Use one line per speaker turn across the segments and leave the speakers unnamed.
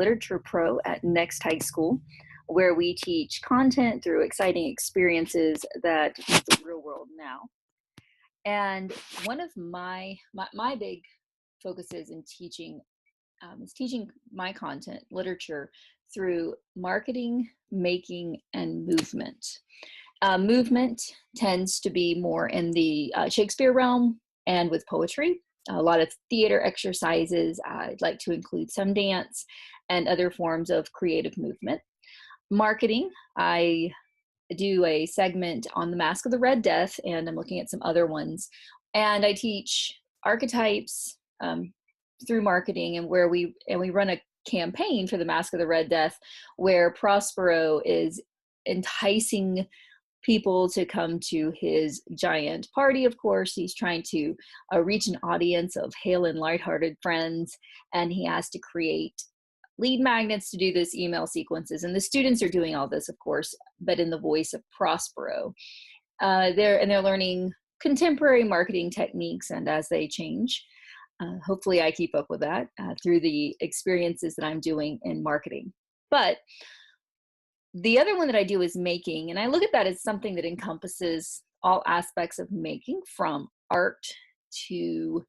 literature pro at Next High School, where we teach content through exciting experiences that use the real world now. And one of my big focuses in teaching is teaching my content, literature, through marketing, making, and movement. Movement tends to be more in the Shakespeare realm and with poetry. A lot of theater exercises. I'd like to include some dance and other forms of creative movement. Marketing, I do a segment on the Mask of the Red Death, and I'm looking at some other ones. And I teach archetypes through marketing, and we run a campaign for the Mask of the Red Death where Prospero is enticing people to come to his giant party. Of course, he's trying to reach an audience of hale and lighthearted friends, and he has to create lead magnets to do this, email sequences, and the students are doing all this, of course, but in the voice of Prospero. They're learning contemporary marketing techniques, and as they change, hopefully I keep up with that through the experiences that I'm doing in marketing. But the other one that I do is making, and I look at that as something that encompasses all aspects of making, from art to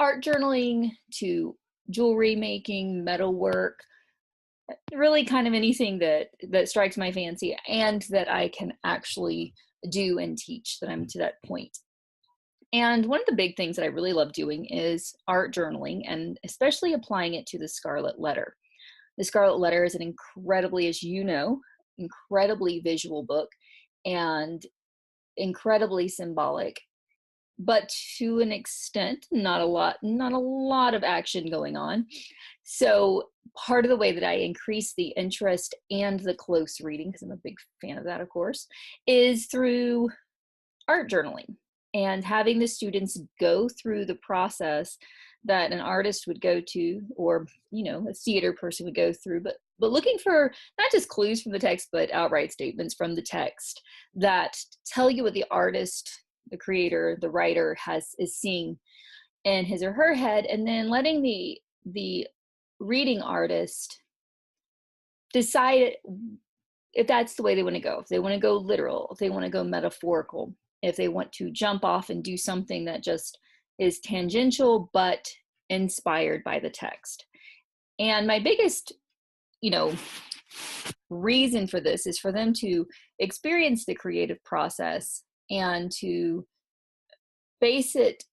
art journaling to jewelry making, metalwork, really kind of anything that strikes my fancy and that I can actually do and teach, that I'm to that point. And one of the big things that I really love doing is art journaling, and especially applying it to the Scarlet letter. The Scarlet Letter is an incredibly, as you know, incredibly visual book and incredibly symbolic, but to an extent, not a lot of action going on. So part of the way that I increase the interest and the close reading, because I'm a big fan of that, of course, is through art journaling and having the students go through the process that an artist would go to, or a theater person would go through, but looking for not just clues from the text, but outright statements from the text that tell you what the artist, the creator, the writer is seeing in his or her head, and then letting the reading artist decide if that's the way they want to go. If they want to go literal, if they want to go metaphorical, if they want to jump off and do something that just is tangential but inspired by the text. And my biggest, reason for this is for them to experience the creative process and to base it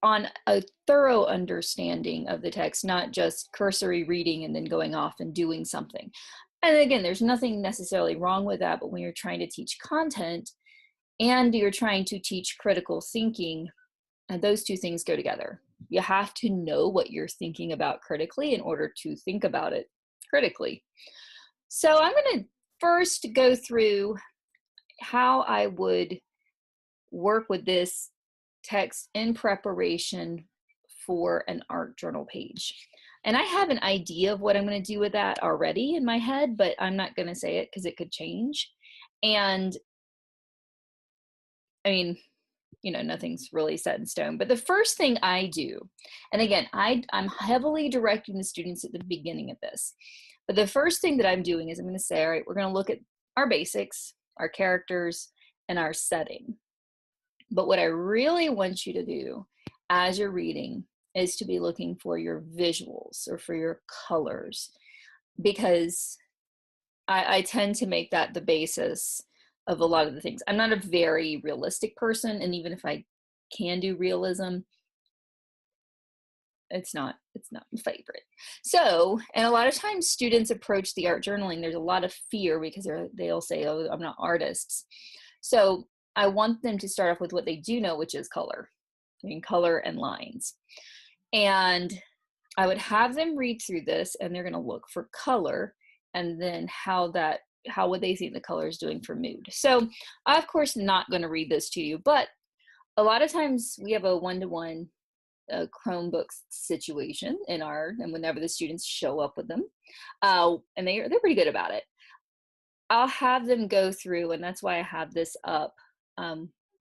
on a thorough understanding of the text, not just cursory reading and then going off and doing something. And again, there's nothing necessarily wrong with that, but when you're trying to teach content and you're trying to teach critical thinking, and those two things go together. You have to know what you're thinking about critically in order to think about it critically. So I'm going to first go through how I would work with this text in preparation for an art journal page. And I have an idea of what I'm going to do with that already in my head, but I'm not going to say it because it could change. And I mean, nothing's really set in stone. But the first thing I do, and again, I'm heavily directing the students at the beginning of this, but the first thing that I'm doing is I'm going to say, all right, we're going to look at our basics, our characters, and our setting. But what I really want you to do as you're reading is to be looking for your visuals or for your colors, because I tend to make that the basis of a lot of the things. I'm not a very realistic person, and even if I can do realism, it's not my favorite. So, and a lot of times students approach the art journaling, there's a lot of fear because they'll say, oh, I'm not artists. So I want them to start off with what they do know, which is color. Color and lines. And I would have them read through this, and they're going to look for color, and then how would they think the color is doing for mood. So I'm of course not going to read this to you, but a lot of times we have a one-to-one Chromebook situation and whenever the students show up with them, and they're pretty good about it. I'll have them go through, and that's why I have this up,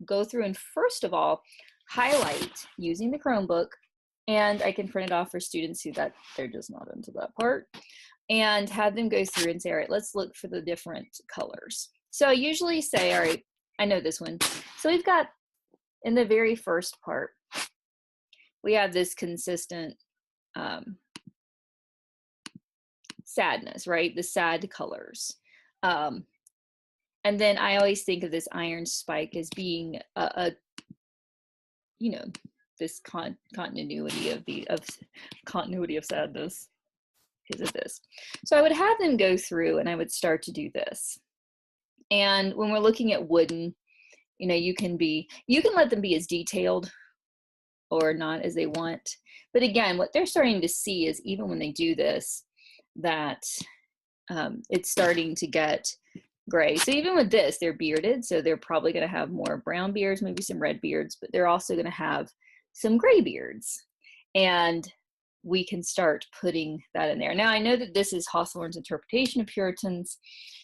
go through and first of all, highlight using the Chromebook And I can print it off for students who they're just not into that part, and have them go through and say, all right, let's look for the different colors. So I usually say, all right, I know this one. So we've got, in the very first part, we have this consistent sadness, right? The sad colors. And then I always think of this iron spike as being you know, this continuity of sadness because of this. So I would have them go through and I would start to do this. And when we're looking at wooden, you know, you can let them be as detailed or not as they want. But again, what they're starting to see is, even when they do this, that it's starting to get gray. So even with this, they're bearded, so they're probably going to have more brown beards, maybe some red beards, but they're also going to have some gray beards. And we can start putting that in there. Now, I know that this is Hawthorne's interpretation of Puritans,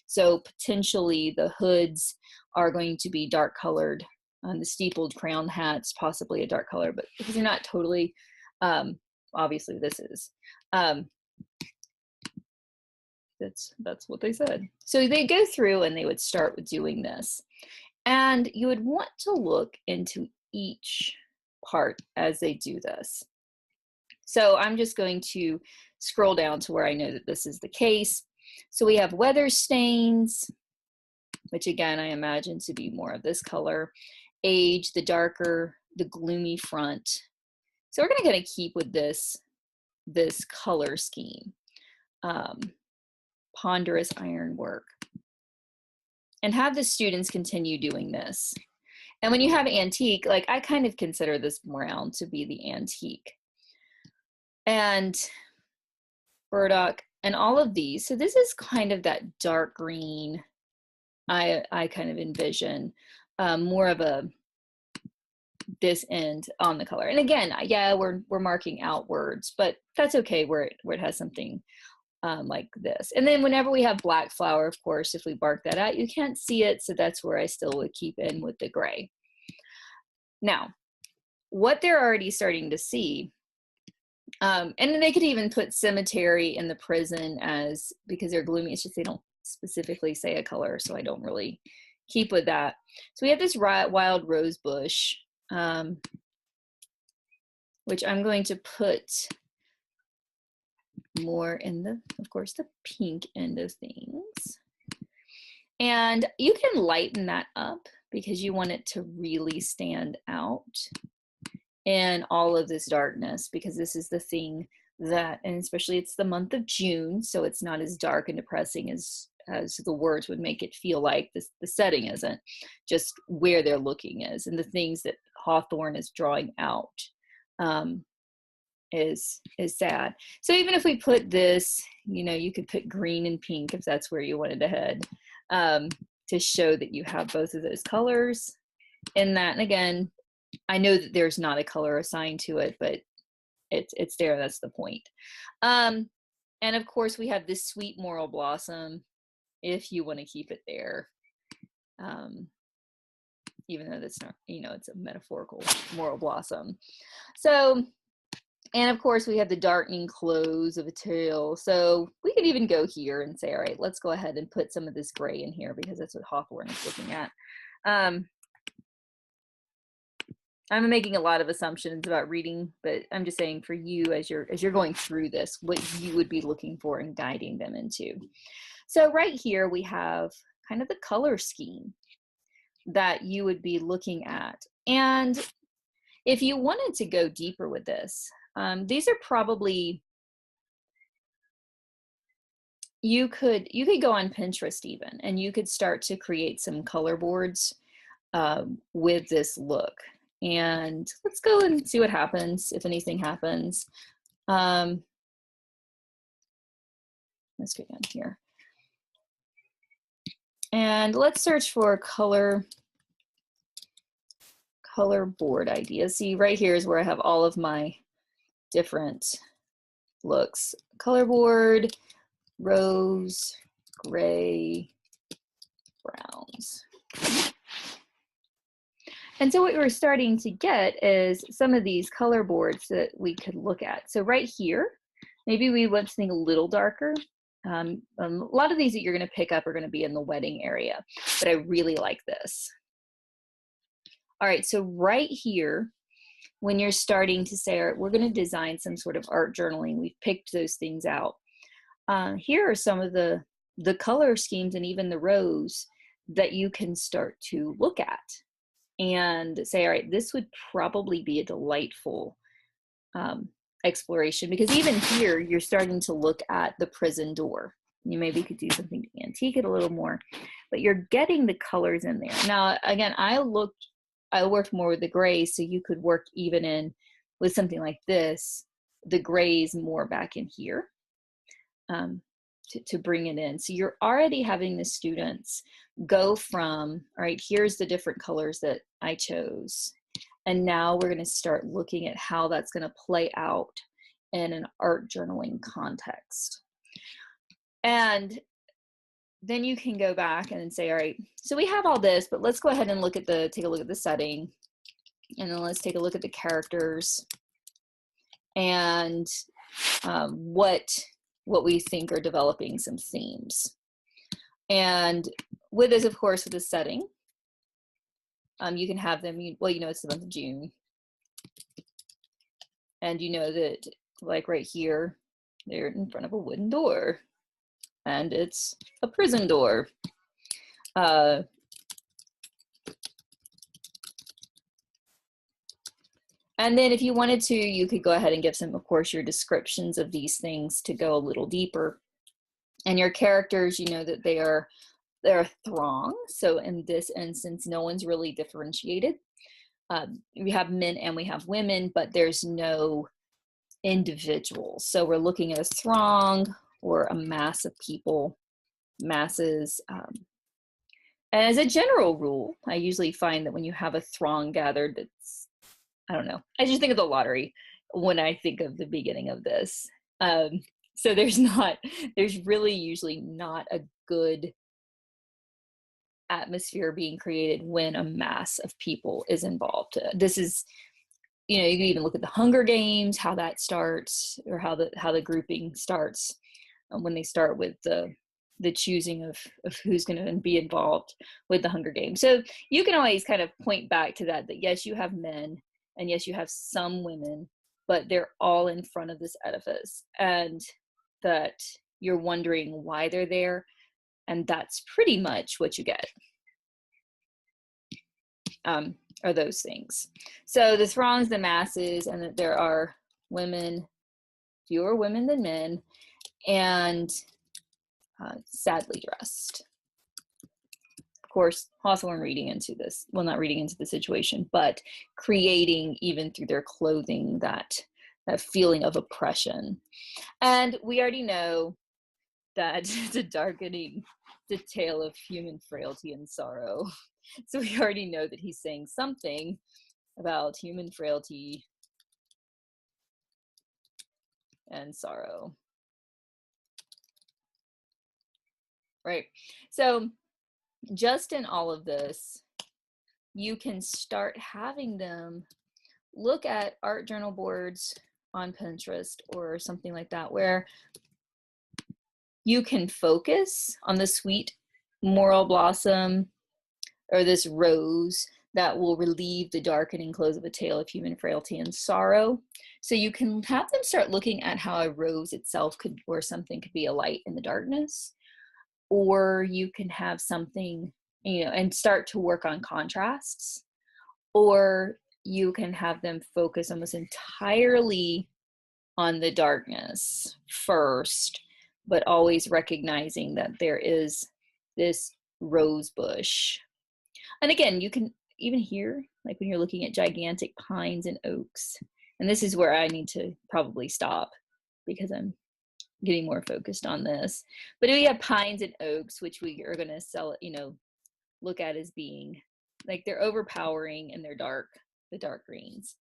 so potentially the hoods are going to be dark colored, the steepled crown hats possibly a dark color, but because they're not totally, obviously this is. That's what they said. So they go through and they would start with doing this. And you would want to look into each part as they do this. So I'm just going to scroll down to where I know that this is the case. So we have weather stains, which again, I imagine to be more of this color. Age, the darker, the gloomy front. So we're going to keep with this color scheme. Ponderous ironwork, and have the students continue doing this. And when you have antique, like I kind of consider this brown to be the antique, and burdock, and all of these. So this is kind of that dark green. I kind of envision more of this end on the color. And again, yeah, we're marking out words, but that's okay where it has something like this. And then whenever we have black flower, of course, if we bark that out, you can't see it. So that's where I still would keep in with the gray. Now, what they're already starting to see, and then they could even put cemetery in the prison as, because they're gloomy, it's just they don't specifically say a color, so I don't really keep with that. So we have this wild rose bush, which I'm going to put more in the, of course, the pink end of things. And you can lighten that up because you want it to really stand out in all of this darkness, because this is the thing that, and especially it's the month of June, so it's not as dark and depressing as the words would make it feel like. The setting isn't, just where they're looking is, and the things that Hawthorne is drawing out is sad. So even if we put this, you know, you could put green and pink if that's where you wanted to head, to show that you have both of those colors in that. And again, I know that there's not a color assigned to it, but it's there. That's the point. And of course we have this sweet moral blossom, if you want to keep it there, even though that's not, you know, it's a metaphorical moral blossom. So, and of course we have the darkening close of a tail. So we could even go here and say, all right, let's go ahead and put some of this gray in here, because that's what Hawthorne is looking at. I'm making a lot of assumptions about reading, but I'm just saying for you, as you're going through this, what you would be looking for and guiding them into. So right here we have kind of the color scheme that you would be looking at. And if you wanted to go deeper with this, these are probably, you could go on Pinterest even, and you could start to create some color boards with this look. And let's go and see what happens, if anything happens. Let's go down here. And let's search for color board ideas. See, right here is where I have all of my different looks. Color board, rose, gray, browns. And so what we're starting to get is some of these color boards that we could look at. So right here, maybe we want something a little darker. A lot of these that you're going to pick up are going to be in the wedding area, but I really like this. All right, so right here, when you're starting to say, all right, we're going to design some sort of art journaling, we've picked those things out. Here are some of the color schemes and even the rows that you can start to look at and say, all right, this would probably be a delightful exploration, because even here, you're starting to look at the prison door. You maybe could do something to antique it a little more, but you're getting the colors in there. Now, again, I worked more with the grays, so you could work even in with something like this, the grays more back in here to bring it in. So you're already having the students go from, all right, here's the different colors that I chose. And now we're going to start looking at how that's going to play out in an art journaling context. And then you can go back and say, all right, so we have all this, but let's go ahead and take a look at the setting. And then let's take a look at the characters and what we think are developing some themes. And with this, of course, with the setting, you can have them, well, it's the month of June. And you know that, like right here, they're in front of a wooden door. And it's a prison door. And then if you wanted to, you could go ahead and give some, of course, your descriptions of these things to go a little deeper. And your characters, you know that they're a throng. So in this instance, no one's really differentiated. We have men and we have women, but there's no individuals. So we're looking at a throng or a mass of people, masses. And as a general rule, I usually find that when you have a throng gathered, I don't know, I just think of the lottery when I think of the beginning of this. So there's really usually not a good atmosphere being created when a mass of people is involved. This is, you can even look at the Hunger Games, how that starts, or how the grouping starts when they start with the choosing of who's going to be involved with the Hunger Games. So you can always kind of point back to that yes, you have men, and yes, you have some women, but they're all in front of this edifice, and that you're wondering why they're there. And that's pretty much what you get, are those things. So the throngs, the masses, and that there are fewer women than men, and sadly dressed. Of course, Hawthorne reading into this, well, not reading into the situation, but creating even through their clothing that feeling of oppression. And we already know that the darkening the tale of human frailty and sorrow. So we already know that he's saying something about human frailty and sorrow. Right? So just in all of this, you can start having them look at art journal boards on Pinterest or something like that, where you can focus on the sweet moral blossom or this rose that will relieve the darkening close of a tale of human frailty and sorrow. So you can have them start looking at how a rose itself or something could be a light in the darkness, or you can have something, and start to work on contrasts, or you can have them focus almost entirely on the darkness first, but always recognizing that there is this rose bush. And again, you can even hear, like when you're looking at gigantic pines and oaks, and this is where I need to probably stop because I'm getting more focused on this. But we have pines and oaks, which we are going to look at as being like they're overpowering and they're dark, the dark greens.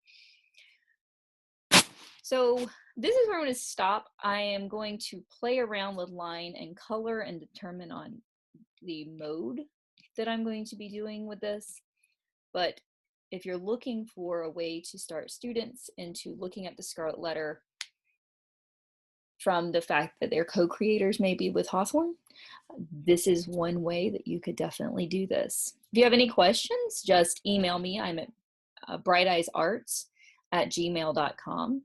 So this is where I'm going to stop. I am going to play around with line and color and determine on the mode that I'm going to be doing with this. But if you're looking for a way to start students into looking at the Scarlet Letter from the fact that they're co-creators maybe with Hawthorne, this is one way that you could definitely do this. If you have any questions, just email me. I'm at brighteyesarts@gmail.com.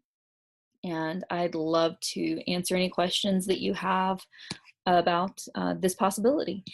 And I'd love to answer any questions that you have about this possibility.